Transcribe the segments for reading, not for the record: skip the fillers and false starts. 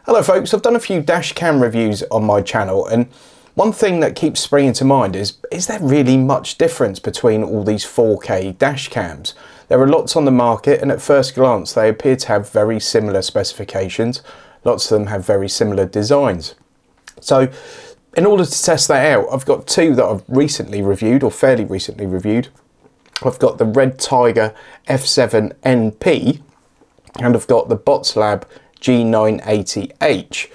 Hello folks, I've done a few dash cam reviews on my channel, and one thing that keeps springing to mind is there really much difference between all these 4K dash cams? There are lots on the market, and at first glance they appear to have very similar specifications. Lots of them have very similar designs. So in order to test that out, I've got two that I've recently reviewed, or fairly recently reviewed. I've got the RedTiger F7NP and I've got the BotsLab G980H.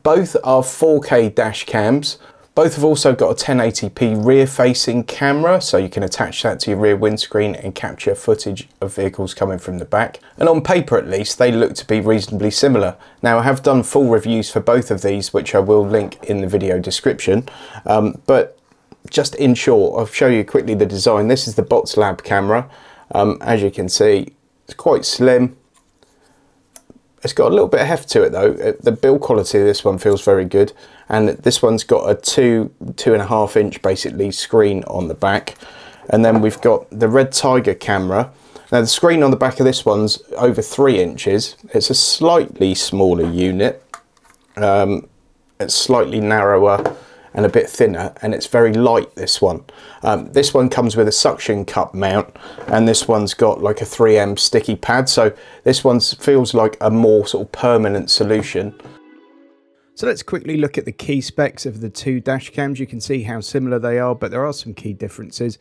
Both are 4K dash cams. Both have also got a 1080p rear facing camera, so you can attach that to your rear windscreen and capture footage of vehicles coming from the back. And on paper at least, they look to be reasonably similar. Now I have done full reviews for both of these, which I will link in the video description. But just in short, I'll show you quickly the design. This is the BotsLab camera. As you can see, it's quite slim. It's got a little bit of heft to it though. The build quality of this one feels very good, and this one's got a 2.5 inch basically screen on the back. And then we've got the RedTiger camera. Now the screen on the back of this one's over 3 inches. It's a slightly smaller unit. It's slightly narrower and a bit thinner, and it's very light, this one. This one comes with a suction cup mount, and this one's got like a 3M sticky pad, so this one feels like a more sort of permanent solution. So let's quickly look at the key specs of the two dash cams. You can see how similar they are, but there are some key differences.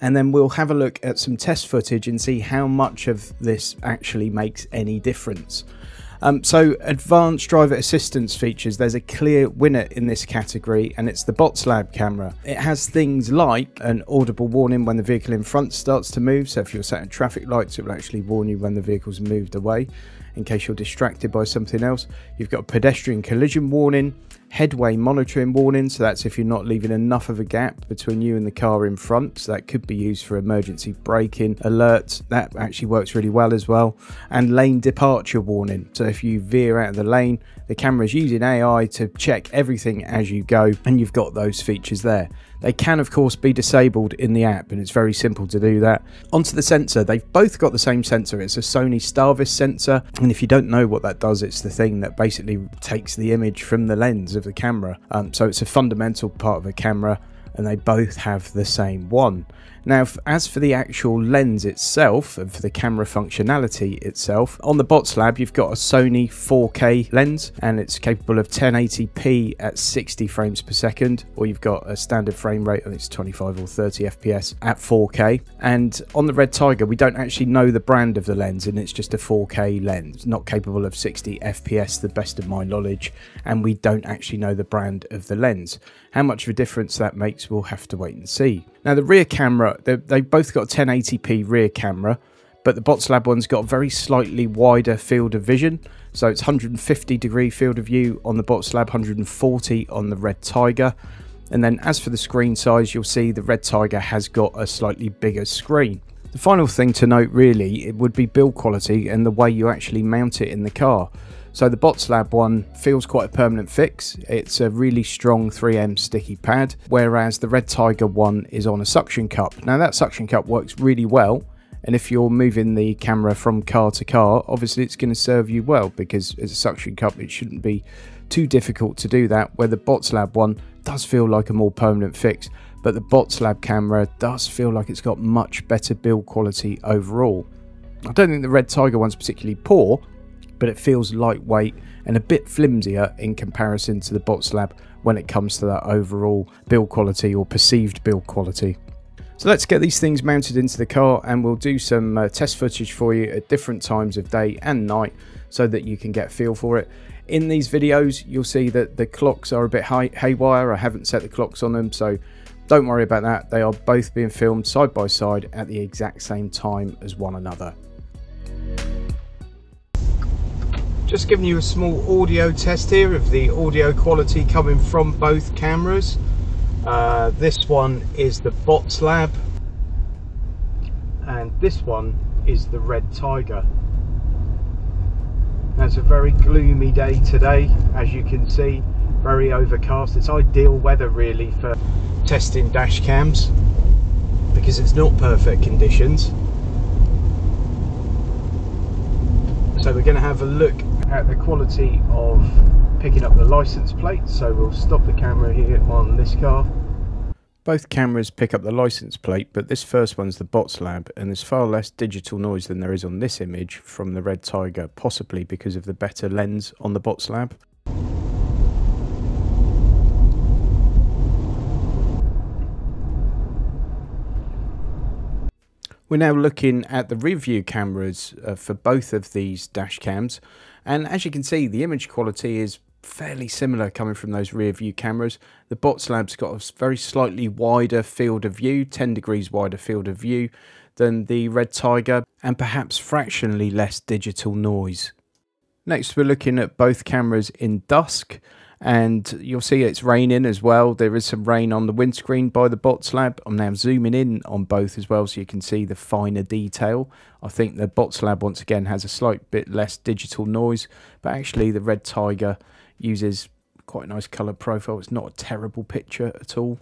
And then we'll have a look at some test footage and see how much of this actually makes any difference. So advanced driver assistance features, there's a clear winner in this category, and it's the BotsLab camera. It has things like an audible warning when the vehicle in front starts to move, so if you're sat at traffic lights, it will actually warn you when the vehicle's moved away in case you're distracted by something else. You've got a pedestrian collision warning, headway monitoring warning, so that's if you're not leaving enough of a gap between you and the car in front, so that could be used for emergency braking alerts. That actually works really well as well. And lane departure warning, so if you veer out of the lane, the camera's using AI to check everything as you go, and you've got those features there. They can of course be disabled in the app, and it's very simple to do that. Onto the sensor, they've both got the same sensor. It's a Sony Starvis sensor, and if you don't know what that does, it's the thing that basically takes the image from the lens of the camera. So it's a fundamental part of a camera, and they both have the same one. Now, as for the actual lens itself, and for the camera functionality itself, on the BotsLab you've got a Sony 4K lens, and it's capable of 1080p at 60 frames per second, or you've got a standard frame rate, I think it's 25 or 30 FPS at 4K. And on the RedTiger, we don't actually know the brand of the lens, and it's just a 4K lens, not capable of 60 FPS, the best of my knowledge, and we don't actually know the brand of the lens. How much of a difference that makes, we'll have to wait and see. Now the rear camera, they've both got a 1080p rear camera, but the BotsLab one's got a very slightly wider field of vision. So it's 150 degree field of view on the BotsLab, 140 on the RedTiger. And then as for the screen size, you'll see the RedTiger has got a slightly bigger screen. The final thing to note really, it would be build quality and the way you actually mount it in the car. So the BotsLab one feels quite a permanent fix. It's a really strong 3M sticky pad, whereas the RedTiger one is on a suction cup. Now that suction cup works really well, and if you're moving the camera from car to car, obviously it's going to serve you well, because as a suction cup it shouldn't be too difficult to do that, where the BotsLab one does feel like a more permanent fix, but the BotsLab camera does feel like it's got much better build quality overall. I don't think the RedTiger one's particularly poor, but it feels lightweight and a bit flimsier in comparison to the BotsLab when it comes to that overall build quality or perceived build quality. So let's get these things mounted into the car, and we'll do some test footage for you at different times of day and night so that you can get a feel for it. In these videos you'll see that the clocks are a bit haywire. I haven't set the clocks on them, so don't worry about that. They are both being filmed side by side at the exact same time as one another. Just giving you a small audio test here of the audio quality coming from both cameras. This one is the BotsLab, and this one is the RedTiger. Now it's a very gloomy day today, as you can see, very overcast. It's ideal weather really for testing dash cams, because it's not perfect conditions. So we're going to have a look at the quality of picking up the license plate. So we'll stop the camera here on this car. Both cameras pick up the license plate, but this first one's the BotsLab, and there's far less digital noise than there is on this image from the RedTiger, possibly because of the better lens on the BotsLab. We're now looking at the rear view cameras for both of these dash cams, and as you can see, the image quality is fairly similar coming from those rear view cameras. The BotsLab's got a very slightly wider field of view, 10 degrees wider field of view than the RedTiger, and perhaps fractionally less digital noise. Next, we're looking at both cameras in dusk, and you'll see it's raining as well. There is some rain on the windscreen by the BotsLab. I'm now zooming in on both as well so you can see the finer detail. I think the BotsLab once again has a slight bit less digital noise, but actually the RedTiger uses quite a nice colour profile. It's not a terrible picture at all.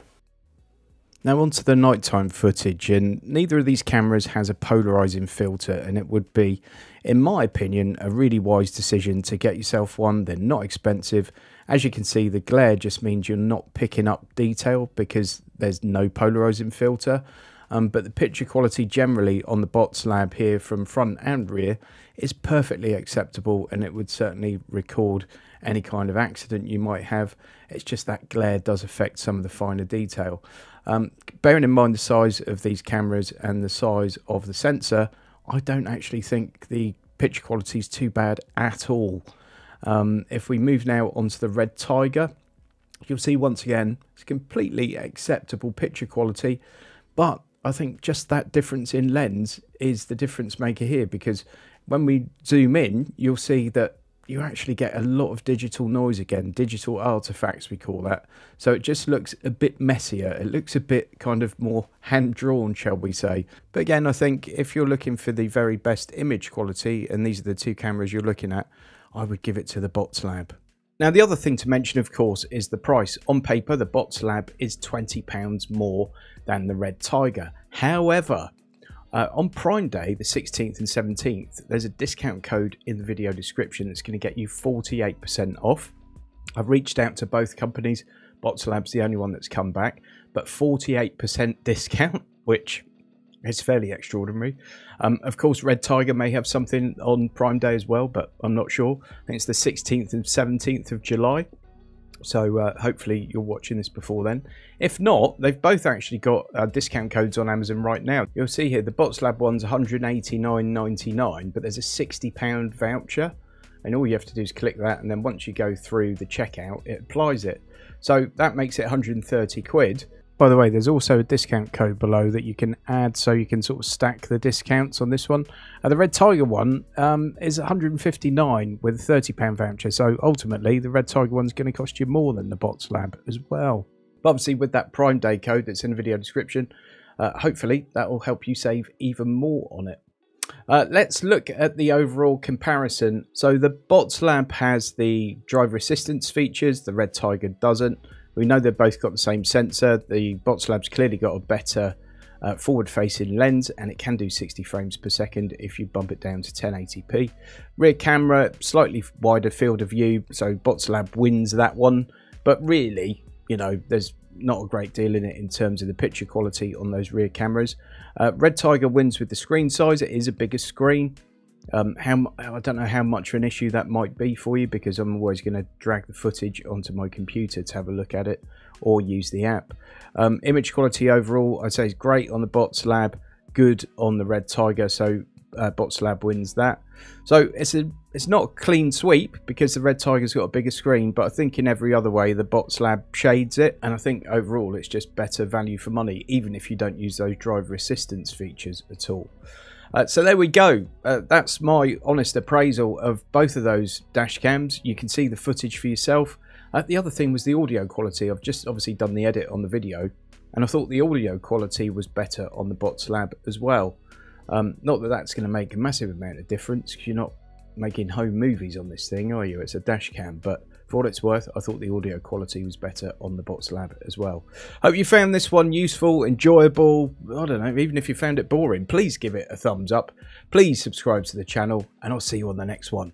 Now onto the nighttime footage, and neither of these cameras has a polarising filter, and it would be, in my opinion, a really wise decision to get yourself one. They're not expensive. As you can see, the glare just means you're not picking up detail because there's no polarising filter. But the picture quality generally on the BotsLab here from front and rear is perfectly acceptable, and it would certainly record any kind of accident you might have. It's just that glare does affect some of the finer detail. Bearing in mind the size of these cameras and the size of the sensor, I don't actually think the picture quality is too bad at all. If we move now onto the RedTiger, you'll see once again it's completely acceptable picture quality, but I think just that difference in lens is the difference maker here, because when we zoom in, you'll see that you actually get a lot of digital noise again, digital artifacts we call that. So it just looks a bit messier. It looks a bit kind of more hand-drawn, shall we say. But again, I think if you're looking for the very best image quality, and these are the two cameras you're looking at, I would give it to the BotsLab. Now, the other thing to mention, of course, is the price. On paper, the BotsLab is £20 more than the RedTiger. However, on Prime Day, the 16th and 17th, there's a discount code in the video description that's going to get you 48% off. I've reached out to both companies. BotsLab's the only one that's come back, but 48% discount, which is fairly extraordinary. Of course, RedTiger may have something on Prime Day as well, but I'm not sure. I think it's the 16th and 17th of July. So hopefully you're watching this before then. If not, they've both actually got discount codes on Amazon right now. You'll see here the BotsLab one's £189.99, but there's a £60 voucher, and all you have to do is click that, and then once you go through the checkout, it applies it. So that makes it 130 quid. By the way, there's also a discount code below that you can add, so you can sort of stack the discounts on this one. The RedTiger one is 159 with a £30 voucher, so ultimately the RedTiger one's going to cost you more than the BotsLab as well. But obviously with that Prime Day code that's in the video description, hopefully that will help you save even more on it. Let's look at the overall comparison. So the BotsLab has the driver assistance features, the RedTiger doesn't. We know they've both got the same sensor. The BotsLab's clearly got a better forward-facing lens, and it can do 60 frames per second if you bump it down to 1080p. Rear camera, slightly wider field of view, so BotsLab wins that one. But really, you know, there's not a great deal in it in terms of the picture quality on those rear cameras. RedTiger wins with the screen size. It is a bigger screen. I don't know how much of an issue that might be for you, because I'm always going to drag the footage onto my computer to have a look at it or use the app. Image quality overall, I'd say, is great on the BotsLab, good on the RedTiger, so BotsLab wins that. So it's not a clean sweep because the RedTiger's got a bigger screen, but I think in every other way the BotsLab shades it, and I think overall it's just better value for money, even if you don't use those driver assistance features at all. So there we go. That's my honest appraisal of both of those dash cams. You can see the footage for yourself. The other thing was the audio quality. I've just obviously done the edit on the video, and I thought the audio quality was better on the BotsLab as well. Not that that's going to make a massive amount of difference, because you're not making home movies on this thing, are you? It's a dash cam, but for what it's worth, I thought the audio quality was better on the BotsLab as well. Hope you found this one useful, enjoyable. I don't know, even if you found it boring, please give it a thumbs up. Please subscribe to the channel, and I'll see you on the next one.